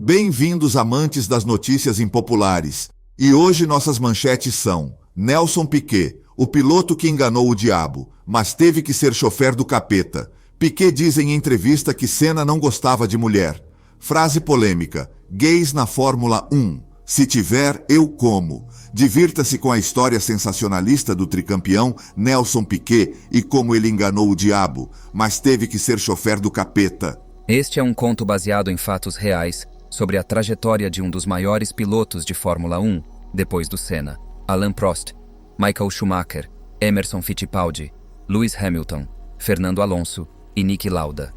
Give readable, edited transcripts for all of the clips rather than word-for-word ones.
Bem-vindos, amantes das notícias impopulares. E hoje nossas manchetes são: Nelson Piquet, o piloto que enganou o diabo, mas teve que ser chofer do capeta. Piquet diz em entrevista que Senna não gostava de mulher. Frase polêmica: gays na Fórmula 1. Se tiver, eu como. Divirta-se com a história sensacionalista do tricampeão Nelson Piquet e como ele enganou o diabo, mas teve que ser chofer do capeta. Este é um conto baseado em fatos reais sobre a trajetória de um dos maiores pilotos de Fórmula 1, depois do Senna: Alain Prost, Michael Schumacher, Emerson Fittipaldi, Lewis Hamilton, Fernando Alonso e Niki Lauda.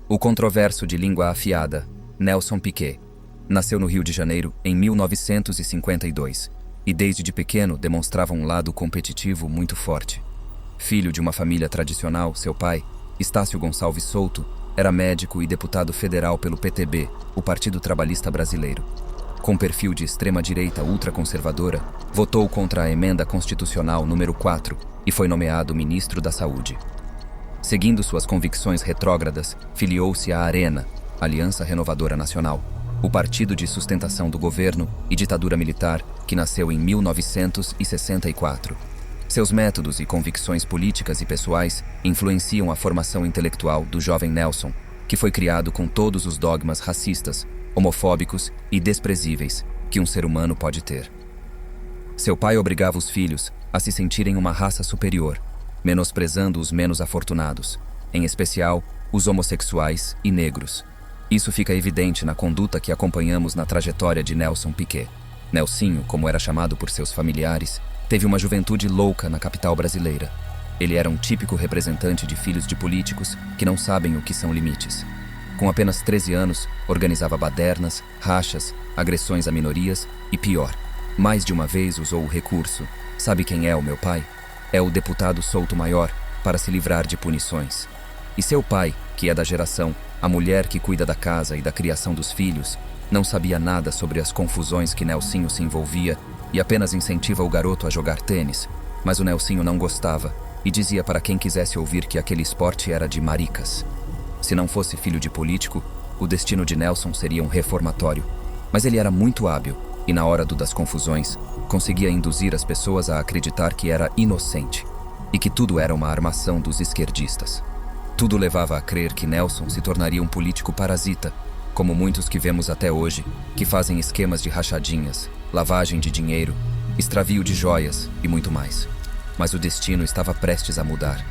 O controverso de língua afiada, Nelson Piquet, nasceu no Rio de Janeiro em 1952 e desde pequeno demonstrava um lado competitivo muito forte. Filho de uma família tradicional, seu pai, Estácio Gonçalves Souto, era médico e deputado federal pelo PTB, o Partido Trabalhista Brasileiro. Com perfil de extrema-direita ultraconservadora, votou contra a Emenda Constitucional número 4 e foi nomeado Ministro da Saúde. Seguindo suas convicções retrógradas, filiou-se à ARENA, Aliança Renovadora Nacional, o partido de sustentação do governo e ditadura militar que nasceu em 1964. Seus métodos e convicções políticas e pessoais influenciam a formação intelectual do jovem Nelson, que foi criado com todos os dogmas racistas, homofóbicos e desprezíveis que um ser humano pode ter. Seu pai obrigava os filhos a se sentirem uma raça superior, menosprezando os menos afortunados, em especial os homossexuais e negros. Isso fica evidente na conduta que acompanhamos na trajetória de Nelson Piquet. Nelsinho, como era chamado por seus familiares, teve uma juventude louca na capital brasileira. Ele era um típico representante de filhos de políticos que não sabem o que são limites. Com apenas 13 anos, organizava badernas, rachas, agressões a minorias e, pior, mais de uma vez usou o recurso: sabe quem é o meu pai? É o deputado Souto Maior, para se livrar de punições. E seu pai, que é da geração, a mulher que cuida da casa e da criação dos filhos, não sabia nada sobre as confusões que Nelsinho se envolvia e apenas incentiva o garoto a jogar tênis, mas o Nelsinho não gostava e dizia para quem quisesse ouvir que aquele esporte era de maricas. Se não fosse filho de político, o destino de Nelson seria um reformatório, mas ele era muito hábil e, na hora das confusões, conseguia induzir as pessoas a acreditar que era inocente e que tudo era uma armação dos esquerdistas. Tudo levava a crer que Nelson se tornaria um político parasita, como muitos que vemos até hoje, que fazem esquemas de rachadinhas, lavagem de dinheiro, extravio de joias e muito mais. Mas o destino estava prestes a mudar.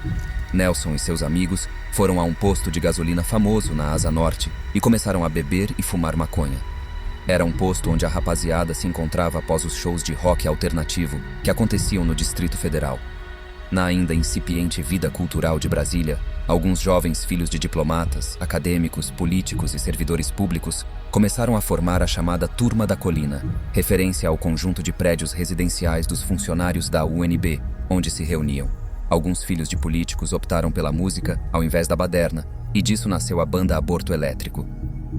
Nelson e seus amigos foram a um posto de gasolina famoso na Asa Norte e começaram a beber e fumar maconha. Era um posto onde a rapaziada se encontrava após os shows de rock alternativo que aconteciam no Distrito Federal. Na ainda incipiente vida cultural de Brasília, alguns jovens filhos de diplomatas, acadêmicos, políticos e servidores públicos começaram a formar a chamada Turma da Colina, referência ao conjunto de prédios residenciais dos funcionários da UNB, onde se reuniam. Alguns filhos de políticos optaram pela música ao invés da baderna, e disso nasceu a banda Aborto Elétrico.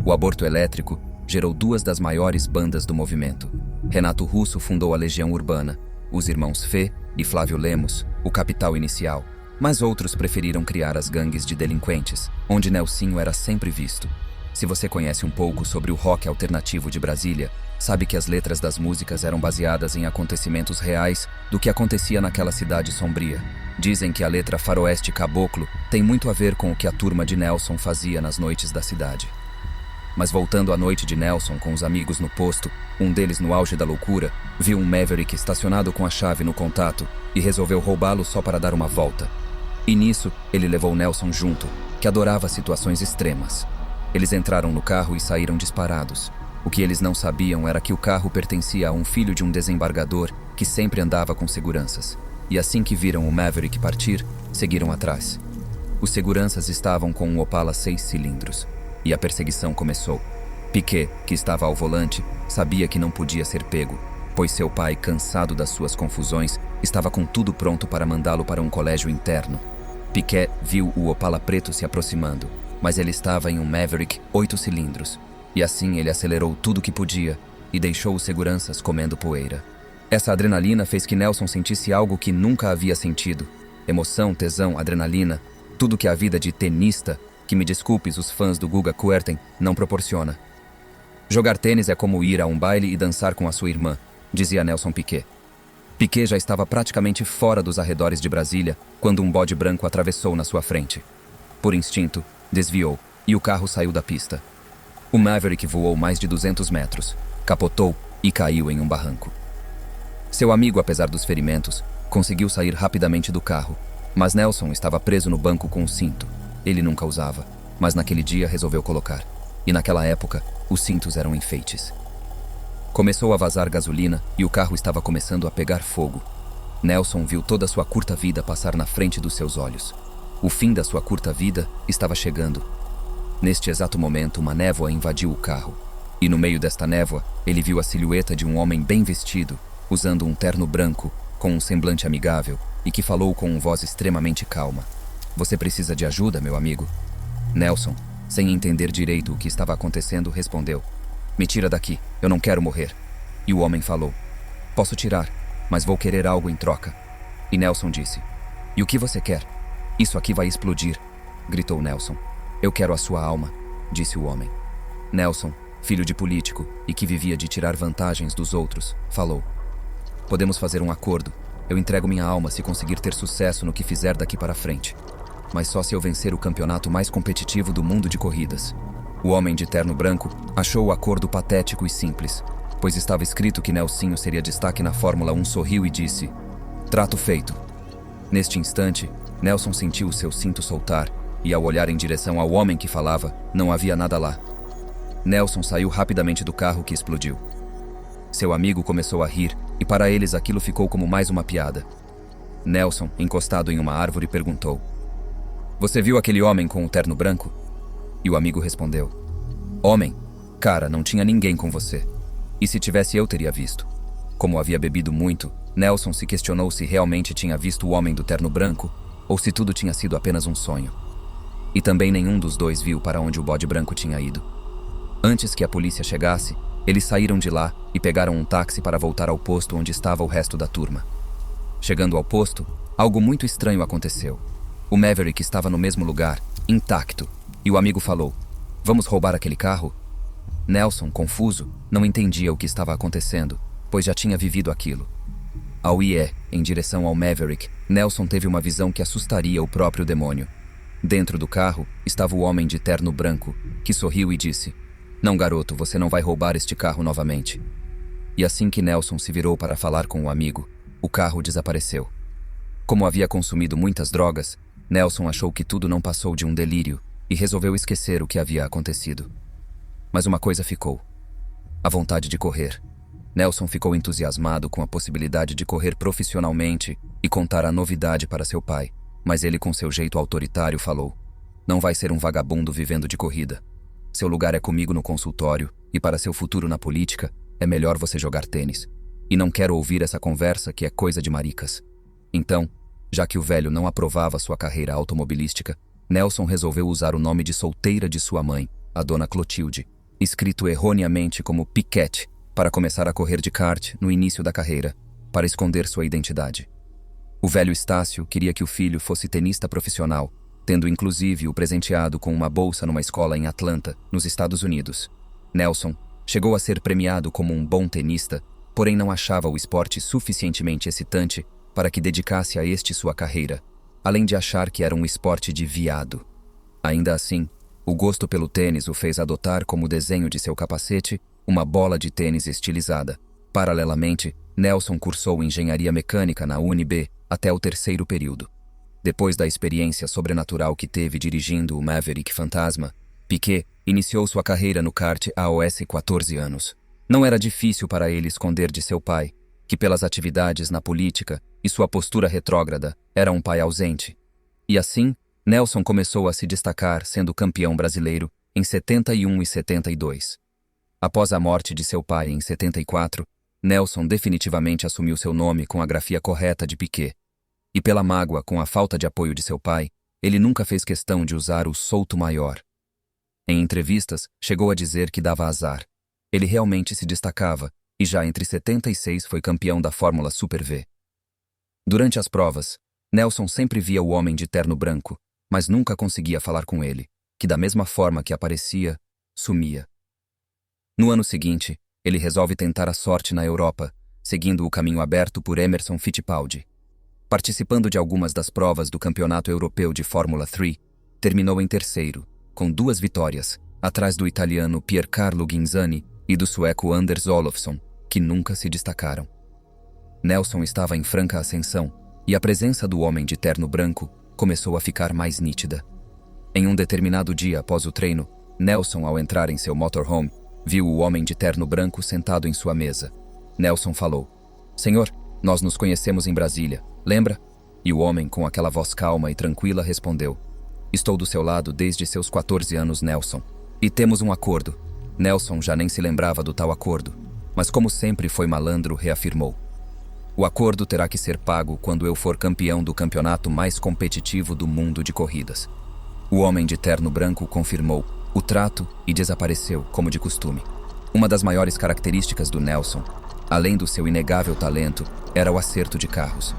O Aborto Elétrico gerou duas das maiores bandas do movimento. Renato Russo fundou a Legião Urbana, os irmãos Fê e Flávio Lemos, o Capital Inicial, mas outros preferiram criar as gangues de delinquentes, onde Nelsinho era sempre visto. Se você conhece um pouco sobre o rock alternativo de Brasília, sabe que as letras das músicas eram baseadas em acontecimentos reais do que acontecia naquela cidade sombria. Dizem que a letra Faroeste Caboclo tem muito a ver com o que a turma de Nelson fazia nas noites da cidade. Mas voltando à noite de Nelson com os amigos no posto, um deles, no auge da loucura, viu um Maverick estacionado com a chave no contato e resolveu roubá-lo só para dar uma volta. E nisso, ele levou Nelson junto, que adorava situações extremas. Eles entraram no carro e saíram disparados. O que eles não sabiam era que o carro pertencia a um filho de um desembargador que sempre andava com seguranças. E assim que viram o Maverick partir, seguiram atrás. Os seguranças estavam com um Opala 6 cilindros. E a perseguição começou. Piquet, que estava ao volante, sabia que não podia ser pego, pois seu pai, cansado das suas confusões, estava com tudo pronto para mandá-lo para um colégio interno. Piquet viu o Opala preto se aproximando, mas ele estava em um Maverick 8 cilindros, e assim ele acelerou tudo que podia e deixou os seguranças comendo poeira. Essa adrenalina fez que Nelson sentisse algo que nunca havia sentido: emoção, tesão, adrenalina, tudo que a vida de tenista, que me desculpes os fãs do Guga Kuerten, não proporciona. Jogar tênis é como ir a um baile e dançar com a sua irmã, dizia Nelson Piquet. Piquet já estava praticamente fora dos arredores de Brasília quando um bode branco atravessou na sua frente. Por instinto, desviou e o carro saiu da pista. O Maverick voou mais de 200 metros, capotou e caiu em um barranco. Seu amigo, apesar dos ferimentos, conseguiu sair rapidamente do carro, mas Nelson estava preso no banco com um cinto. Ele nunca usava, mas naquele dia resolveu colocar. E naquela época, os cintos eram enfeites. Começou a vazar gasolina e o carro estava começando a pegar fogo. Nelson viu toda a sua curta vida passar na frente dos seus olhos. O fim da sua curta vida estava chegando. Neste exato momento, uma névoa invadiu o carro. E no meio desta névoa, ele viu a silhueta de um homem bem vestido, usando um terno branco, com um semblante amigável, e que falou com uma voz extremamente calma. Você precisa de ajuda, meu amigo? Nelson, sem entender direito o que estava acontecendo, respondeu. Me tira daqui, eu não quero morrer. E o homem falou. Posso tirar, mas vou querer algo em troca. E Nelson disse. E o que você quer? Isso aqui vai explodir, gritou Nelson. Eu quero a sua alma, disse o homem. Nelson, filho de político e que vivia de tirar vantagens dos outros, falou. Podemos fazer um acordo. Eu entrego minha alma se conseguir ter sucesso no que fizer daqui para frente. Mas só se eu vencer o campeonato mais competitivo do mundo de corridas. O homem de terno branco achou o acordo patético e simples, pois estava escrito que Nelsinho seria destaque na Fórmula 1, sorriu e disse, trato feito. Neste instante, Nelson sentiu o seu cinto soltar e ao olhar em direção ao homem que falava, não havia nada lá. Nelson saiu rapidamente do carro que explodiu. Seu amigo começou a rir e para eles aquilo ficou como mais uma piada. Nelson, encostado em uma árvore, perguntou, você viu aquele homem com o terno branco? E o amigo respondeu, homem? Cara, não tinha ninguém com você. E se tivesse eu teria visto. Como havia bebido muito, Nelson se questionou se realmente tinha visto o homem do terno branco ou se tudo tinha sido apenas um sonho. E também nenhum dos dois viu para onde o bode branco tinha ido. Antes que a polícia chegasse, eles saíram de lá e pegaram um táxi para voltar ao posto onde estava o resto da turma. Chegando ao posto, algo muito estranho aconteceu. O Maverick estava no mesmo lugar, intacto, e o amigo falou, vamos roubar aquele carro? Nelson, confuso, não entendia o que estava acontecendo, pois já tinha vivido aquilo. Ao ir em direção ao Maverick, Nelson teve uma visão que assustaria o próprio demônio. Dentro do carro estava o homem de terno branco, que sorriu e disse, não, garoto, você não vai roubar este carro novamente. E assim que Nelson se virou para falar com o amigo, o carro desapareceu. Como havia consumido muitas drogas, Nelson achou que tudo não passou de um delírio e resolveu esquecer o que havia acontecido. Mas uma coisa ficou. A vontade de correr. Nelson ficou entusiasmado com a possibilidade de correr profissionalmente e contar a novidade para seu pai, mas ele com seu jeito autoritário falou, não vai ser um vagabundo vivendo de corrida. Seu lugar é comigo no consultório e para seu futuro na política, é melhor você jogar tênis. E não quero ouvir essa conversa que é coisa de maricas. Então, já que o velho não aprovava sua carreira automobilística, Nelson resolveu usar o nome de solteira de sua mãe, a dona Clotilde, escrito erroneamente como Piquet, para começar a correr de kart no início da carreira, para esconder sua identidade. O velho Estácio queria que o filho fosse tenista profissional, tendo inclusive o presenteado com uma bolsa numa escola em Atlanta, nos Estados Unidos. Nelson chegou a ser premiado como um bom tenista, porém não achava o esporte suficientemente excitante para que dedicasse a este sua carreira, além de achar que era um esporte de viado. Ainda assim, o gosto pelo tênis o fez adotar como desenho de seu capacete uma bola de tênis estilizada. Paralelamente, Nelson cursou engenharia mecânica na UNB até o 3º período. Depois da experiência sobrenatural que teve dirigindo o Maverick Fantasma, Piquet iniciou sua carreira no kart aos 14 anos. Não era difícil para ele esconder de seu pai, que pelas atividades na política e sua postura retrógrada era um pai ausente. E assim, Nelson começou a se destacar sendo campeão brasileiro em 71 e 72. Após a morte de seu pai em 74, Nelson definitivamente assumiu seu nome com a grafia correta de Piquet. E pela mágoa com a falta de apoio de seu pai, ele nunca fez questão de usar o solto maior. Em entrevistas, chegou a dizer que dava azar. Ele realmente se destacava e já entre 76 foi campeão da Fórmula Super V. Durante as provas, Nelson sempre via o homem de terno branco, mas nunca conseguia falar com ele, que da mesma forma que aparecia, sumia. No ano seguinte, ele resolve tentar a sorte na Europa, seguindo o caminho aberto por Emerson Fittipaldi. Participando de algumas das provas do Campeonato Europeu de Fórmula 3, terminou em terceiro, com 2 vitórias, atrás do italiano Piercarlo Ghinzani e do sueco Anders Olofsson, que nunca se destacaram. Nelson estava em franca ascensão, e a presença do homem de terno branco começou a ficar mais nítida. Em um determinado dia após o treino, Nelson, ao entrar em seu motorhome, viu o homem de terno branco sentado em sua mesa. Nelson falou: "Senhor, nós nos conhecemos em Brasília, lembra?" E o homem, com aquela voz calma e tranquila, respondeu: "Estou do seu lado desde seus 14 anos, Nelson. E temos um acordo." Nelson já nem se lembrava do tal acordo, mas como sempre foi malandro, reafirmou: "O acordo terá que ser pago quando eu for campeão do campeonato mais competitivo do mundo de corridas." O homem de terno branco confirmou o trato e desapareceu, como de costume. Uma das maiores características do Nelson, além do seu inegável talento, era o acerto de carros.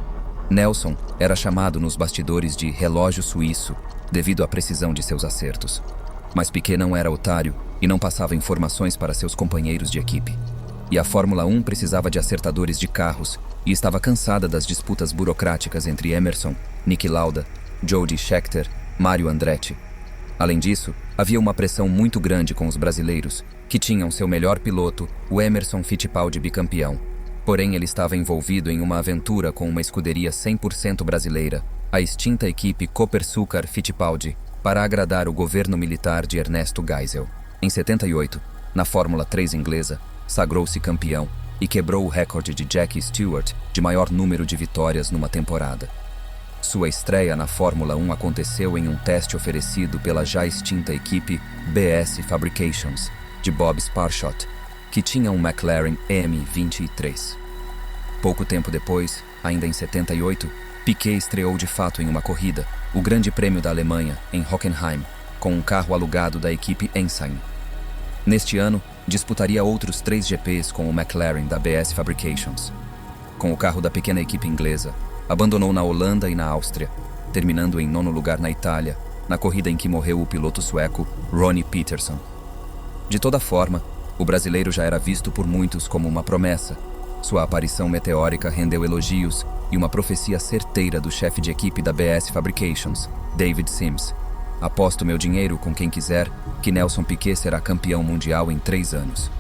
Nelson era chamado nos bastidores de relógio suíço devido à precisão de seus acertos. Mas Piquet não era otário e não passava informações para seus companheiros de equipe. E a Fórmula 1 precisava de acertadores de carros e estava cansada das disputas burocráticas entre Emerson, Niki Lauda, Jody Scheckter, Mario Andretti. Além disso, havia uma pressão muito grande com os brasileiros, que tinham seu melhor piloto, o Emerson Fittipaldi bicampeão. Porém, ele estava envolvido em uma aventura com uma escuderia 100% brasileira, a extinta equipe Copersucar Fittipaldi, para agradar o governo militar de Ernesto Geisel. Em 78, na Fórmula 3 inglesa, sagrou-se campeão e quebrou o recorde de Jackie Stewart de maior número de vitórias numa temporada. Sua estreia na Fórmula 1 aconteceu em um teste oferecido pela já extinta equipe BS Fabrications, de Bob Sparshott, que tinha um McLaren M23. Pouco tempo depois, ainda em 78, Piquet estreou de fato em uma corrida, o Grande Prêmio da Alemanha, em Hockenheim, com um carro alugado da equipe Ensign. Neste ano, disputaria outros 3 GPs com o McLaren da BS Fabrications. Com o carro da pequena equipe inglesa, abandonou na Holanda e na Áustria, terminando em 9º lugar na Itália, na corrida em que morreu o piloto sueco Ronnie Peterson. De toda forma, o brasileiro já era visto por muitos como uma promessa. Sua aparição meteórica rendeu elogios e uma profecia certeira do chefe de equipe da BS Fabrications, David Sims. "Aposto meu dinheiro com quem quiser que Nelson Piquet será campeão mundial em 3 anos."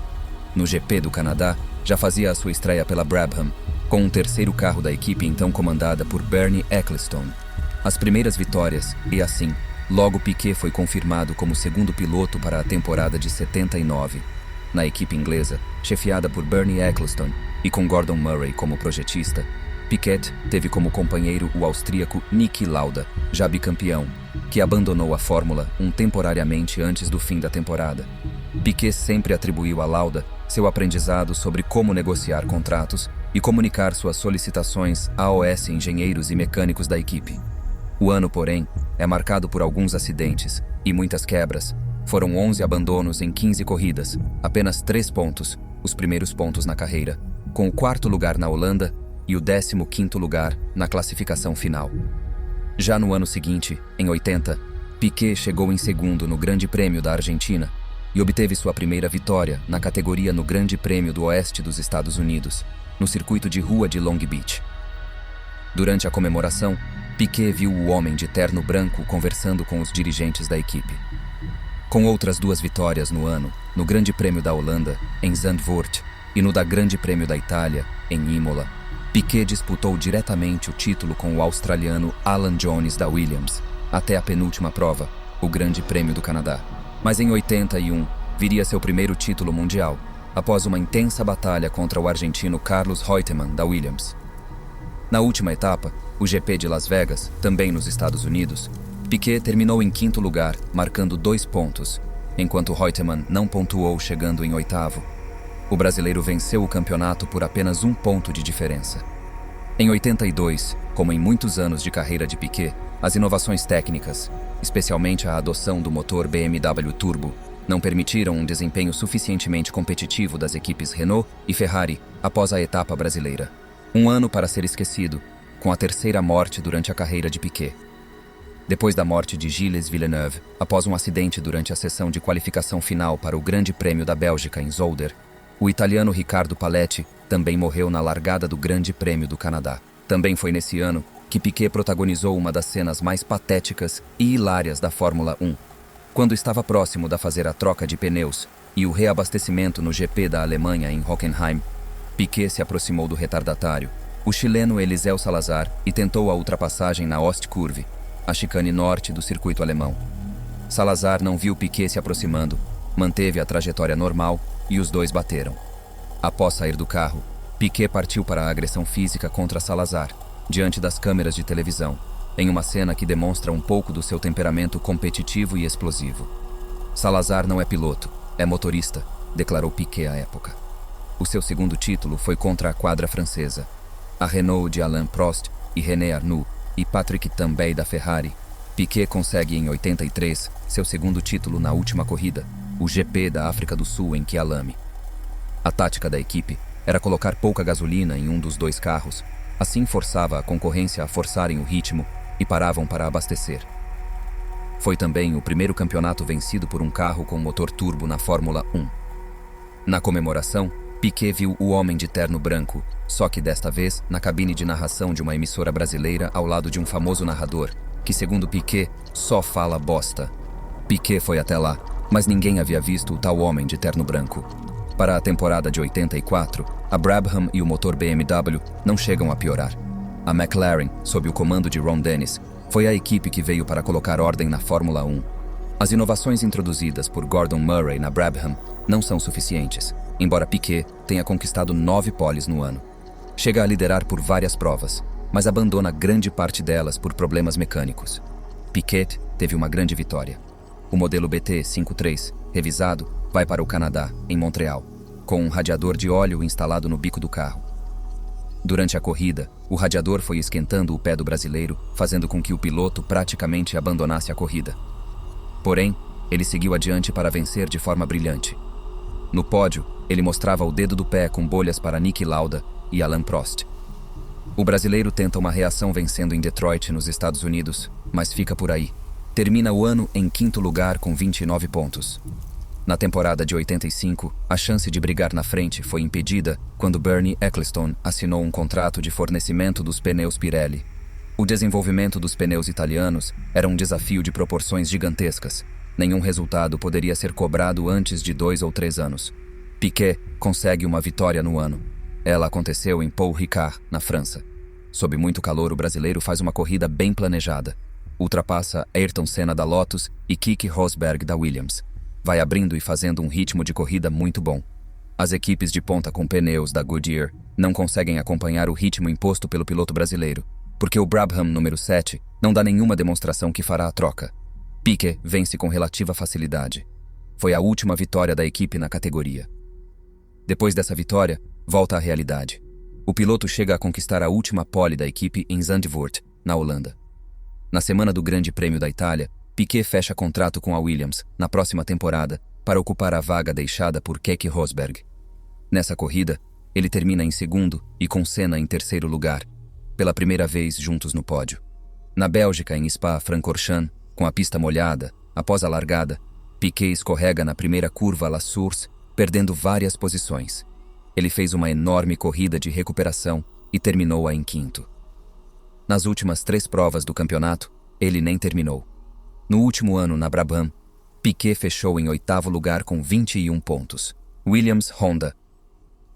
No GP do Canadá, já fazia a sua estreia pela Brabham, com um terceiro carro da equipe então comandada por Bernie Ecclestone. As primeiras vitórias, e assim, logo Piquet foi confirmado como segundo piloto para a temporada de 79. Na equipe inglesa, chefiada por Bernie Ecclestone e com Gordon Murray como projetista, Piquet teve como companheiro o austríaco Niki Lauda, já bicampeão, que abandonou a Fórmula 1 temporariamente antes do fim da temporada. Piquet sempre atribuiu a Lauda seu aprendizado sobre como negociar contratos e comunicar suas solicitações a OS engenheiros e mecânicos da equipe. O ano, porém, é marcado por alguns acidentes e muitas quebras. Foram 11 abandonos em 15 corridas, apenas 3 pontos, os primeiros pontos na carreira, com o 4º lugar na Holanda e o 15º lugar na classificação final. Já no ano seguinte, em 80, Piquet chegou em segundo no Grande Prêmio da Argentina e obteve sua primeira vitória na categoria no Grande Prêmio do Oeste dos Estados Unidos, no circuito de rua de Long Beach. Durante a comemoração, Piquet viu o homem de terno branco conversando com os dirigentes da equipe. Com outras 2 vitórias no ano, no Grande Prêmio da Holanda, em Zandvoort, e no da Grande Prêmio da Itália, em Imola, Piquet disputou diretamente o título com o australiano Alan Jones da Williams, até a penúltima prova, o Grande Prêmio do Canadá. Mas em 81, viria seu primeiro título mundial, após uma intensa batalha contra o argentino Carlos Reutemann da Williams. Na última etapa, o GP de Las Vegas, também nos Estados Unidos, Piquet terminou em 5º lugar, marcando 2 pontos, enquanto Reutemann não pontuou, chegando em 8º. O brasileiro venceu o campeonato por apenas 1 ponto de diferença. Em 82, como em muitos anos de carreira de Piquet, as inovações técnicas, especialmente a adoção do motor BMW Turbo, não permitiram um desempenho suficientemente competitivo das equipes Renault e Ferrari após a etapa brasileira. Um ano para ser esquecido, com a terceira morte durante a carreira de Piquet. Depois da morte de Gilles Villeneuve, após um acidente durante a sessão de qualificação final para o Grande Prêmio da Bélgica em Zolder, o italiano Riccardo Paletti também morreu na largada do Grande Prêmio do Canadá. Também foi nesse ano que Piquet protagonizou uma das cenas mais patéticas e hilárias da Fórmula 1. Quando estava próximo da fazer a troca de pneus e o reabastecimento no GP da Alemanha em Hockenheim, Piquet se aproximou do retardatário, o chileno Eliseu Salazar, e tentou a ultrapassagem na Ostkurve, a chicane norte do circuito alemão. Salazar não viu Piquet se aproximando, manteve a trajetória normal e os dois bateram. Após sair do carro, Piquet partiu para a agressão física contra Salazar, diante das câmeras de televisão, em uma cena que demonstra um pouco do seu temperamento competitivo e explosivo. Salazar não é piloto, é motorista, declarou Piquet à época. O seu segundo título foi contra a quadra francesa. A Renault de Alain Prost e René Arnoux e Patrick Tambay da Ferrari. Piquet consegue em 83 seu segundo título na última corrida, o GP da África do Sul em Kyalami. A tática da equipe era colocar pouca gasolina em um dos dois carros, assim forçava a concorrência a forçarem o ritmo e paravam para abastecer. Foi também o primeiro campeonato vencido por um carro com motor turbo na Fórmula 1. Na comemoração, Piquet viu o homem de terno branco, só que desta vez na cabine de narração de uma emissora brasileira ao lado de um famoso narrador, que segundo Piquet, só fala bosta. Piquet foi até lá, mas ninguém havia visto o tal homem de terno branco. Para a temporada de 84, a Brabham e o motor BMW não chegam a piorar. A McLaren, sob o comando de Ron Dennis, foi a equipe que veio para colocar ordem na Fórmula 1. As inovações introduzidas por Gordon Murray na Brabham não são suficientes, embora Piquet tenha conquistado 9 poles no ano. Chega a liderar por várias provas, mas abandona grande parte delas por problemas mecânicos. Piquet teve uma grande vitória. O modelo BT53, revisado, vai para o Canadá, em Montreal, com um radiador de óleo instalado no bico do carro. Durante a corrida, o radiador foi esquentando o pé do brasileiro, fazendo com que o piloto praticamente abandonasse a corrida. Porém, ele seguiu adiante para vencer de forma brilhante. No pódio, ele mostrava o dedo do pé com bolhas para Niki Lauda e Alain Prost. O brasileiro tenta uma reação vencendo em Detroit, nos Estados Unidos, mas fica por aí. Termina o ano em 5º lugar com 29 pontos. Na temporada de 85, a chance de brigar na frente foi impedida quando Bernie Ecclestone assinou um contrato de fornecimento dos pneus Pirelli. O desenvolvimento dos pneus italianos era um desafio de proporções gigantescas. Nenhum resultado poderia ser cobrado antes de 2 ou 3 anos. Piquet consegue uma vitória no ano. Ela aconteceu em Paul Ricard, na França. Sob muito calor, o brasileiro faz uma corrida bem planejada. Ultrapassa Ayrton Senna da Lotus e Keke Rosberg da Williams. Vai abrindo e fazendo um ritmo de corrida muito bom. As equipes de ponta com pneus da Goodyear não conseguem acompanhar o ritmo imposto pelo piloto brasileiro, porque o Brabham número 7 não dá nenhuma demonstração que fará a troca. Piquet vence com relativa facilidade. Foi a última vitória da equipe na categoria. Depois dessa vitória, volta à realidade. O piloto chega a conquistar a última pole da equipe em Zandvoort, na Holanda. Na semana do Grande Prêmio da Itália, Piquet fecha contrato com a Williams, na próxima temporada, para ocupar a vaga deixada por Keke Rosberg. Nessa corrida, ele termina em segundo e com Senna em terceiro lugar, pela primeira vez juntos no pódio. Na Bélgica, em Spa-Francorchamps, com a pista molhada, após a largada, Piquet escorrega na primeira curva La Source, perdendo várias posições. Ele fez uma enorme corrida de recuperação e terminou-a em 5º. Nas últimas 3 provas do campeonato, ele nem terminou. No último ano na Brabham, Piquet fechou em 8º lugar com 21 pontos. Williams Honda.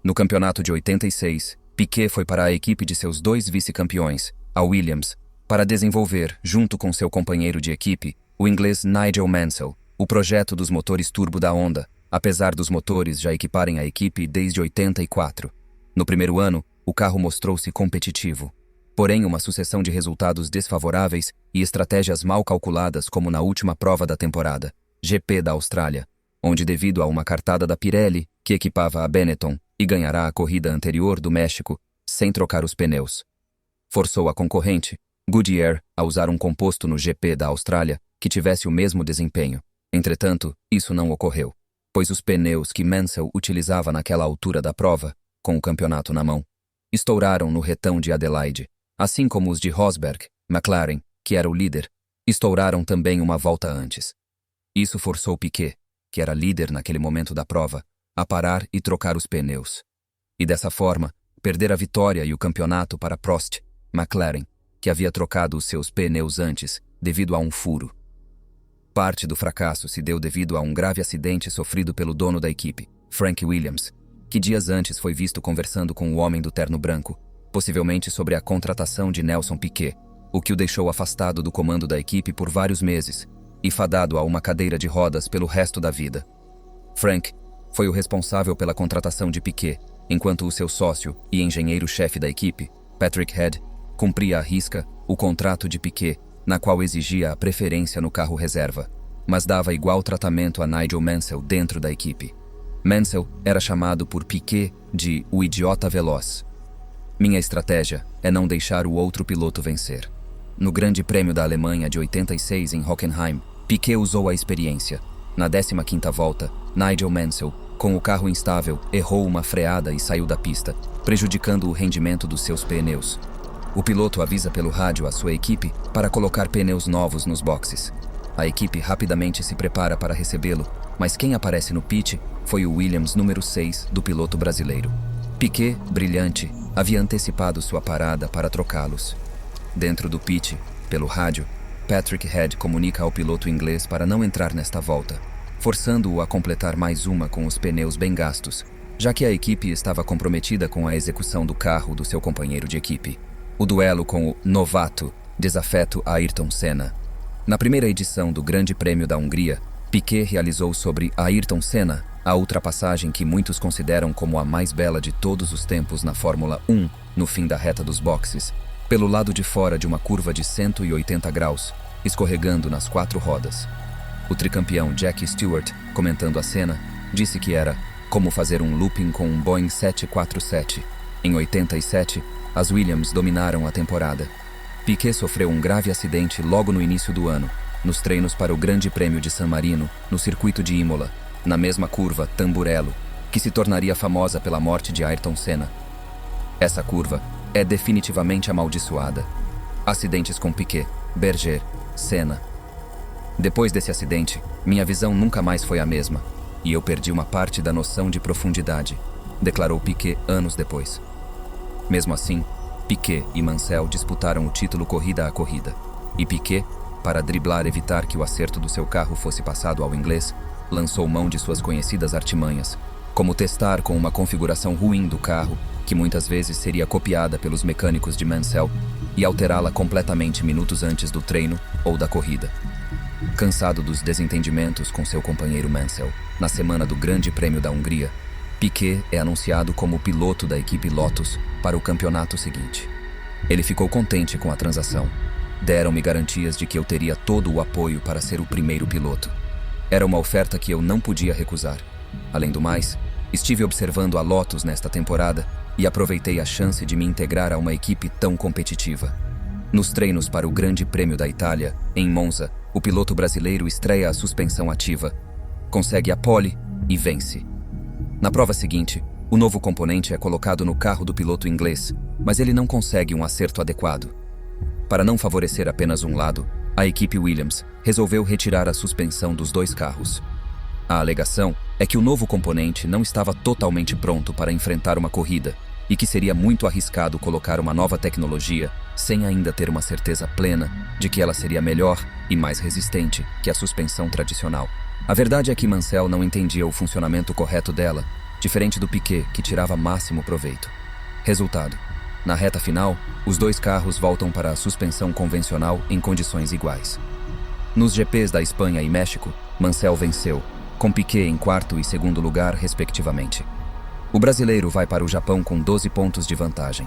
No campeonato de 86, Piquet foi para a equipe de seus 2 vice-campeões, a Williams, para desenvolver, junto com seu companheiro de equipe, o inglês Nigel Mansell, o projeto dos motores turbo da Honda, apesar dos motores já equiparem a equipe desde 84. No primeiro ano, o carro mostrou-se competitivo. Porém, uma sucessão de resultados desfavoráveis e estratégias mal calculadas, como na última prova da temporada, GP da Austrália, onde, devido a uma cartada da Pirelli, que equipava a Benetton e ganhará a corrida anterior do México, sem trocar os pneus, forçou a concorrente, Goodyear, a usar um composto no GP da Austrália que tivesse o mesmo desempenho. Entretanto, isso não ocorreu, pois os pneus que Mansell utilizava naquela altura da prova, com o campeonato na mão, estouraram no retão de Adelaide, assim como os de Rosberg, McLaren, que era o líder, estouraram também uma volta antes. Isso forçou Piquet, que era líder naquele momento da prova, a parar e trocar os pneus. E dessa forma, perder a vitória e o campeonato para Prost, McLaren, que havia trocado os seus pneus antes devido a um furo. Parte do fracasso se deu devido a um grave acidente sofrido pelo dono da equipe, Frank Williams, que dias antes foi visto conversando com o homem do terno branco, possivelmente sobre a contratação de Nelson Piquet, o que o deixou afastado do comando da equipe por vários meses e fadado a uma cadeira de rodas pelo resto da vida. Frank foi o responsável pela contratação de Piquet, enquanto o seu sócio e engenheiro-chefe da equipe, Patrick Head, cumpria à risca o contrato de Piquet, na qual exigia a preferência no carro reserva, mas dava igual tratamento a Nigel Mansell dentro da equipe. Mansell era chamado por Piquet de o idiota veloz. Minha estratégia é não deixar o outro piloto vencer. No Grande Prêmio da Alemanha de 86 em Hockenheim, Piquet usou a experiência. Na 15ª volta, Nigel Mansell, com o carro instável, errou uma freada e saiu da pista, prejudicando o rendimento dos seus pneus. O piloto avisa pelo rádio a sua equipe para colocar pneus novos nos boxes. A equipe rapidamente se prepara para recebê-lo, mas quem aparece no pit foi o Williams número 6 do piloto brasileiro. Piquet, brilhante, havia antecipado sua parada para trocá-los. Dentro do pit, pelo rádio, Patrick Head comunica ao piloto inglês para não entrar nesta volta, forçando-o a completar mais uma com os pneus bem gastos, já que a equipe estava comprometida com a execução do carro do seu companheiro de equipe. O duelo com o novato, desafeto Ayrton Senna. Na primeira edição do Grande Prêmio da Hungria, Piquet realizou sobre Ayrton Senna a ultrapassagem que muitos consideram como a mais bela de todos os tempos na Fórmula 1, no fim da reta dos boxes, pelo lado de fora de uma curva de 180 graus, escorregando nas 4 rodas. O tricampeão Jack Stewart, comentando a cena, disse que era como fazer um looping com um Boeing 747. Em 87, as Williams dominaram a temporada. Piquet sofreu um grave acidente logo no início do ano, nos treinos para o Grande Prêmio de San Marino, no circuito de Imola, na mesma curva, Tamburello, que se tornaria famosa pela morte de Ayrton Senna. Essa curva é definitivamente amaldiçoada. Acidentes com Piquet, Berger, Senna. Depois desse acidente, minha visão nunca mais foi a mesma, e eu perdi uma parte da noção de profundidade, declarou Piquet anos depois. Mesmo assim, Piquet e Mansell disputaram o título corrida a corrida, e Piquet, para driblar evitar que o acerto do seu carro fosse passado ao inglês, lançou mão de suas conhecidas artimanhas, como testar com uma configuração ruim do carro, que muitas vezes seria copiada pelos mecânicos de Mansell, e alterá-la completamente minutos antes do treino ou da corrida. Cansado dos desentendimentos com seu companheiro Mansell, na semana do Grande Prêmio da Hungria, Piquet é anunciado como piloto da equipe Lotus para o campeonato seguinte. Ele ficou contente com a transação. Deram-me garantias de que eu teria todo o apoio para ser o primeiro piloto. Era uma oferta que eu não podia recusar. Além do mais, estive observando a Lotus nesta temporada e aproveitei a chance de me integrar a uma equipe tão competitiva. Nos treinos para o Grande Prêmio da Itália, em Monza, o piloto brasileiro estreia a suspensão ativa, consegue a pole e vence. Na prova seguinte, o novo componente é colocado no carro do piloto inglês, mas ele não consegue um acerto adequado. Para não favorecer apenas um lado, a equipe Williams resolveu retirar a suspensão dos 2 carros. A alegação é que o novo componente não estava totalmente pronto para enfrentar uma corrida e que seria muito arriscado colocar uma nova tecnologia sem ainda ter uma certeza plena de que ela seria melhor e mais resistente que a suspensão tradicional. A verdade é que Mansell não entendia o funcionamento correto dela, diferente do Piquet, que tirava máximo proveito. Resultado: na reta final, os 2 carros voltam para a suspensão convencional em condições iguais. Nos GPs da Espanha e México, Mansell venceu, com Piquet em 4º e 2º lugar, respectivamente. O brasileiro vai para o Japão com 12 pontos de vantagem.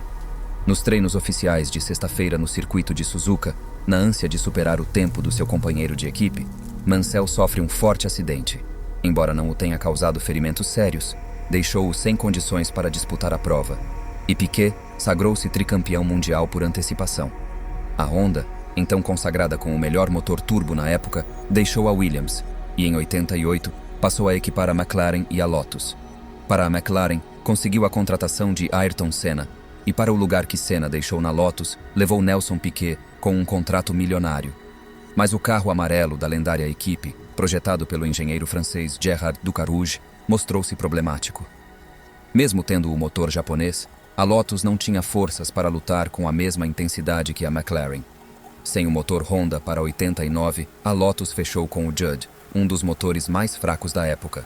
Nos treinos oficiais de sexta-feira no circuito de Suzuka, na ânsia de superar o tempo do seu companheiro de equipe, Mansell sofre um forte acidente. Embora não o tenha causado ferimentos sérios, deixou-o sem condições para disputar a prova. E Piquet sagrou-se tricampeão mundial por antecipação. A Honda, então consagrada com o melhor motor turbo na época, deixou a Williams, e em 88 passou a equipar a McLaren e a Lotus. Para a McLaren, conseguiu a contratação de Ayrton Senna, e para o lugar que Senna deixou na Lotus, levou Nelson Piquet com um contrato milionário. Mas o carro amarelo da lendária equipe, projetado pelo engenheiro francês Gerard Ducarouge, mostrou-se problemático. Mesmo tendo o motor japonês, a Lotus não tinha forças para lutar com a mesma intensidade que a McLaren. Sem o motor Honda para 89, a Lotus fechou com o Judd, um dos motores mais fracos da época.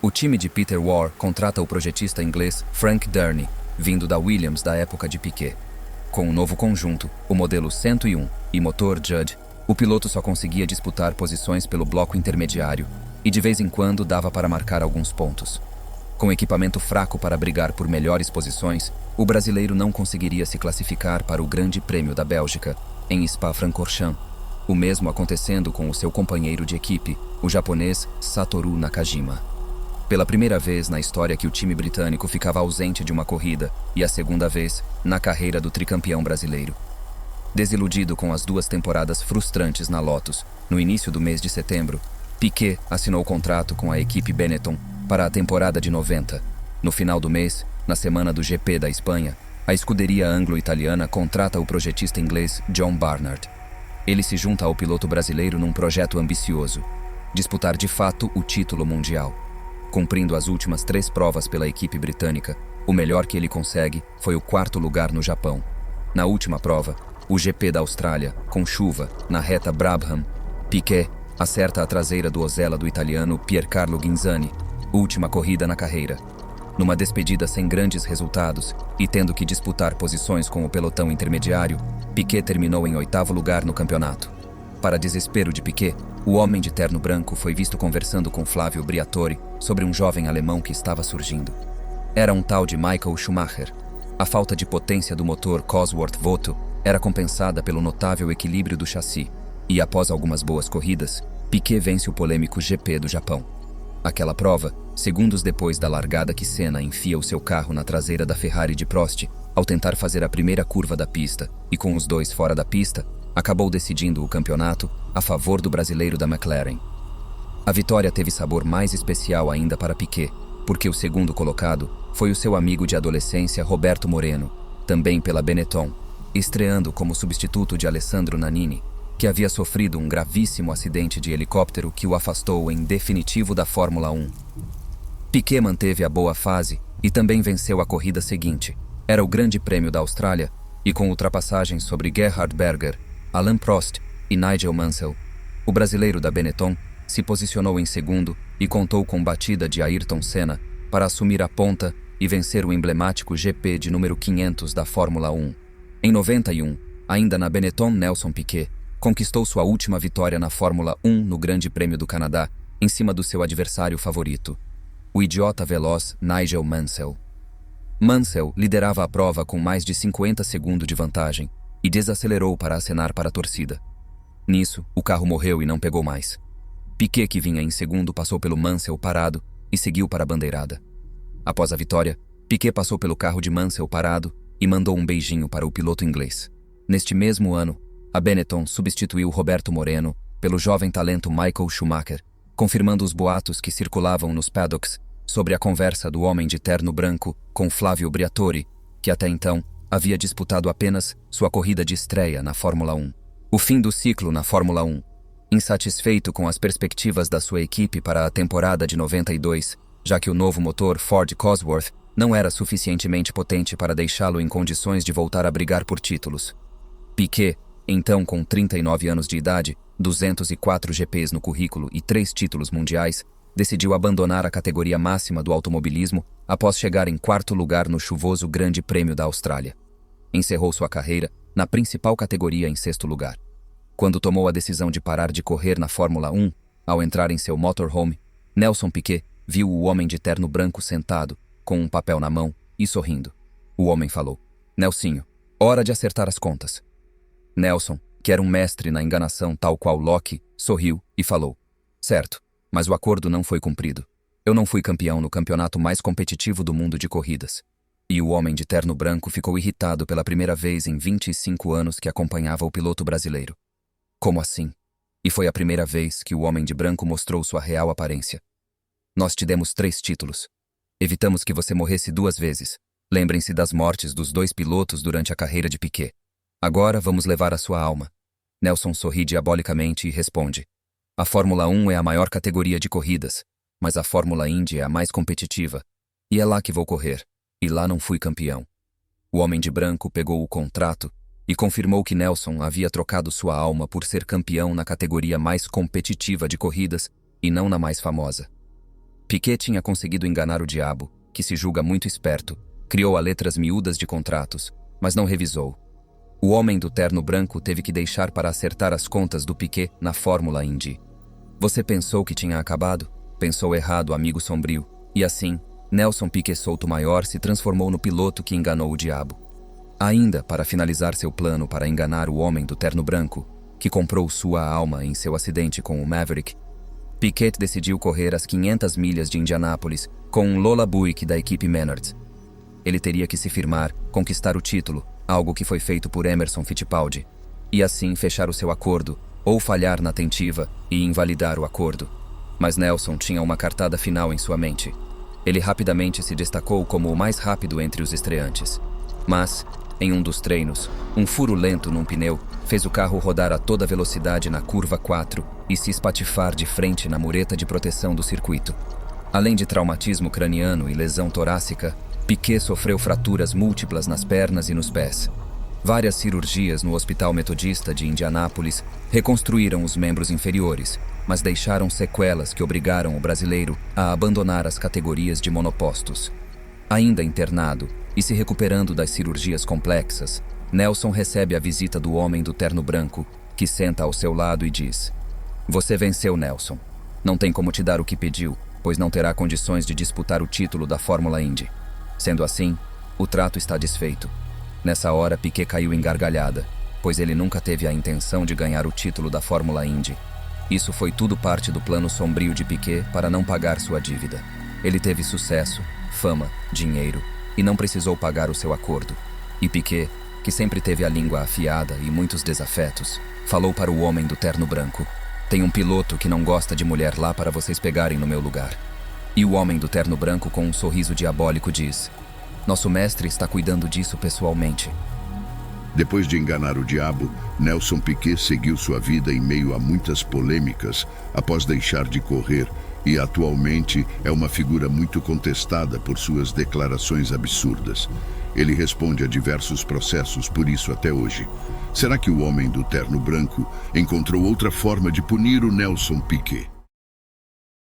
O time de Peter Warr contrata o projetista inglês Frank Durney, vindo da Williams da época de Piquet. Com o novo conjunto, o modelo 101 e motor Judd, o piloto só conseguia disputar posições pelo bloco intermediário e de vez em quando dava para marcar alguns pontos. Com equipamento fraco para brigar por melhores posições, o brasileiro não conseguiria se classificar para o Grande Prêmio da Bélgica, em Spa-Francorchamps, o mesmo acontecendo com o seu companheiro de equipe, o japonês Satoru Nakajima. Pela primeira vez na história que o time britânico ficava ausente de uma corrida e a segunda vez na carreira do tricampeão brasileiro. Desiludido com as 2 temporadas frustrantes na Lotus, no início do mês de setembro, Piquet assinou o contrato com a equipe Benetton para a temporada de 90. No final do mês, na semana do GP da Espanha, a escuderia anglo-italiana contrata o projetista inglês John Barnard. Ele se junta ao piloto brasileiro num projeto ambicioso: disputar de fato o título mundial. Cumprindo as últimas 3 provas pela equipe britânica, o melhor que ele consegue foi o 4º lugar no Japão. Na última prova, o GP da Austrália, com chuva, na reta Brabham, Piquet acerta a traseira do Osella do italiano Piercarlo Ghinzani, última corrida na carreira. Numa despedida sem grandes resultados e tendo que disputar posições com o pelotão intermediário, Piquet terminou em 8º lugar no campeonato. Para desespero de Piquet, o homem de terno branco foi visto conversando com Flávio Briatore sobre um jovem alemão que estava surgindo. Era um tal de Michael Schumacher. A falta de potência do motor Cosworth-Voto era compensada pelo notável equilíbrio do chassi, e após algumas boas corridas, Piquet vence o polêmico GP do Japão. Aquela prova, segundos depois da largada que Senna enfia o seu carro na traseira da Ferrari de Prost, ao tentar fazer a primeira curva da pista e com os 2 fora da pista, acabou decidindo o campeonato a favor do brasileiro da McLaren. A vitória teve sabor mais especial ainda para Piquet, porque o segundo colocado foi o seu amigo de adolescência Roberto Moreno, também pela Benetton, estreando como substituto de Alessandro Nannini, que havia sofrido um gravíssimo acidente de helicóptero que o afastou em definitivo da Fórmula 1. Piquet manteve a boa fase e também venceu a corrida seguinte. Era o Grande Prêmio da Austrália e com ultrapassagens sobre Gerhard Berger, Alain Prost e Nigel Mansell, o brasileiro da Benetton se posicionou em segundo e contou com batida de Ayrton Senna para assumir a ponta e vencer o emblemático GP de número 500 da Fórmula 1. Em 91, ainda na Benetton, Nelson Piquet conquistou sua última vitória na Fórmula 1 no Grande Prêmio do Canadá, em cima do seu adversário favorito, o idiota veloz Nigel Mansell. Mansell liderava a prova com mais de 50 segundos de vantagem e desacelerou para acenar para a torcida. Nisso, o carro morreu e não pegou mais. Piquet, que vinha em segundo, passou pelo Mansell parado e seguiu para a bandeirada. Após a vitória, Piquet passou pelo carro de Mansell parado e mandou um beijinho para o piloto inglês. Neste mesmo ano, a Benetton substituiu Roberto Moreno pelo jovem talento Michael Schumacher, confirmando os boatos que circulavam nos paddocks sobre a conversa do homem de terno branco com Flávio Briatore, que até então havia disputado apenas sua corrida de estreia na Fórmula 1. O fim do ciclo na Fórmula 1. Insatisfeito com as perspectivas da sua equipe para a temporada de 92, já que o novo motor Ford Cosworth não era suficientemente potente para deixá-lo em condições de voltar a brigar por títulos. Piquet, então com 39 anos de idade, 204 GPs no currículo e 3 títulos mundiais, decidiu abandonar a categoria máxima do automobilismo após chegar em 4º lugar no chuvoso Grande Prêmio da Austrália. Encerrou sua carreira na principal categoria em 6º lugar. Quando tomou a decisão de parar de correr na Fórmula 1, ao entrar em seu motorhome, Nelson Piquet viu o homem de terno branco sentado, com um papel na mão e sorrindo. O homem falou: "Nelsinho, hora de acertar as contas." Nelson, que era um mestre na enganação tal qual Locke, sorriu e falou: "Certo, mas o acordo não foi cumprido. Eu não fui campeão no campeonato mais competitivo do mundo de corridas." E o homem de terno branco ficou irritado pela primeira vez em 25 anos que acompanhava o piloto brasileiro. Como assim? E foi a primeira vez que o homem de branco mostrou sua real aparência. "Nós te demos 3 títulos. Evitamos que você morresse 2 vezes. Lembrem-se das mortes dos 2 pilotos durante a carreira de Piquet. Agora vamos levar a sua alma. Nelson sorri diabolicamente e responde: a Fórmula 1 é a maior categoria de corridas, mas a Fórmula Indy é a mais competitiva. E é lá que vou correr. E lá não fui campeão. O homem de branco pegou o contrato e confirmou que Nelson havia trocado sua alma por ser campeão na categoria mais competitiva de corridas e não na mais famosa. Piquet tinha conseguido enganar o diabo, que se julga muito esperto, criou a letras miúdas de contratos, mas não revisou. O homem do terno branco teve que deixar para acertar as contas do Piquet na Fórmula Indy. Você pensou que tinha acabado? Pensou errado, amigo sombrio. E assim, Nelson Piquet Souto Maior se transformou no piloto que enganou o diabo. Ainda para finalizar seu plano para enganar o homem do terno branco, que comprou sua alma em seu acidente com o Maverick, Piquet decidiu correr as 500 milhas de Indianápolis com um Lola Buick da equipe Menards. Ele teria que se firmar, conquistar o título, algo que foi feito por Emerson Fittipaldi, e assim fechar o seu acordo, ou falhar na tentativa e invalidar o acordo. Mas Nelson tinha uma cartada final em sua mente. Ele rapidamente se destacou como o mais rápido entre os estreantes. Mas, em um dos treinos, um furo lento num pneu fez o carro rodar a toda velocidade na curva 4 e se espatifar de frente na mureta de proteção do circuito. Além de traumatismo craniano e lesão torácica, Piquet sofreu fraturas múltiplas nas pernas e nos pés. Várias cirurgias no Hospital Metodista de Indianápolis reconstruíram os membros inferiores, mas deixaram sequelas que obrigaram o brasileiro a abandonar as categorias de monopostos. Ainda internado e se recuperando das cirurgias complexas, Nelson recebe a visita do homem do terno branco, que senta ao seu lado e diz: você venceu, Nelson. Não tem como te dar o que pediu, pois não terá condições de disputar o título da Fórmula Indy. Sendo assim, o trato está desfeito. Nessa hora, Piquet caiu em gargalhada, pois ele nunca teve a intenção de ganhar o título da Fórmula Indy. Isso foi tudo parte do plano sombrio de Piquet para não pagar sua dívida. Ele teve sucesso, fama, dinheiro e não precisou pagar o seu acordo. E Piquet, que sempre teve a língua afiada e muitos desafetos, falou para o homem do terno branco: tem um piloto que não gosta de mulher lá para vocês pegarem no meu lugar. E o homem do terno branco, com um sorriso diabólico, diz: nosso mestre está cuidando disso pessoalmente. Depois de enganar o diabo, Nelson Piquet seguiu sua vida em meio a muitas polêmicas após deixar de correr e atualmente é uma figura muito contestada por suas declarações absurdas. Ele responde a diversos processos por isso até hoje. Será que o homem do terno branco encontrou outra forma de punir o Nelson Piquet?